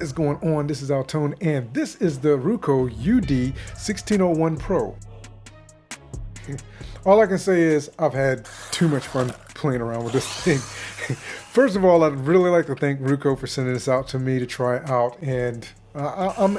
What is going on? This is Altone, and this is the RUKO UD 1601 Pro. All I can say is I've had too much fun playing around with this thing. First of all, I'd really like to thank RUKO for sending this out to me to try out, and I'm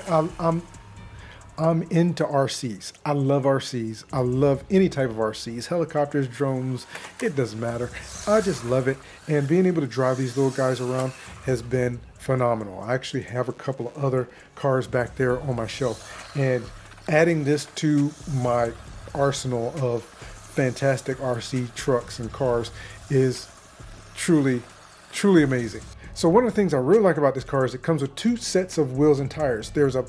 into RCs. I love RCs. I love any type of RCs, helicopters, drones, it doesn't matter. I just love it, and being able to drive these little guys around has been phenomenal. I actually have a couple of other cars back there on my shelf, and adding this to my arsenal of fantastic RC trucks and cars is truly amazing. So one of the things I really like about this car is it comes with two sets of wheels and tires. There's a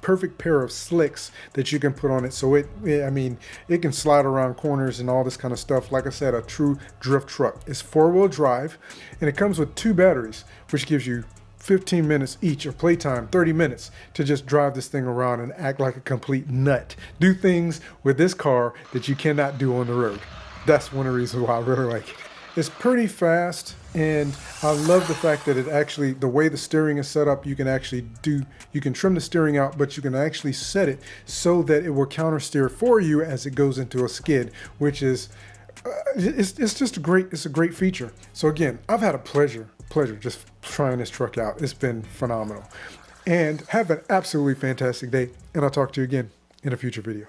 perfect pair of slicks that you can put on it, so it can slide around corners and all this kind of stuff. Like I said, a true drift truck. It's 4-wheel drive, and it comes with 2 batteries, which gives you 15 minutes each of playtime, 30 minutes to just drive this thing around and act like a complete nut. Do things with this car that you cannot do on the road. That's one of the reasons why I really like it. It's pretty fast, and I love the fact that it actually, the way the steering is set up, you can trim the steering out, but you can actually set it so that it will counter steer for you as it goes into a skid, which is, it's just a great feature. So again, I've had a pleasure just trying this truck out. It's been phenomenal. And have an absolutely fantastic day, and I'll talk to you again in a future video.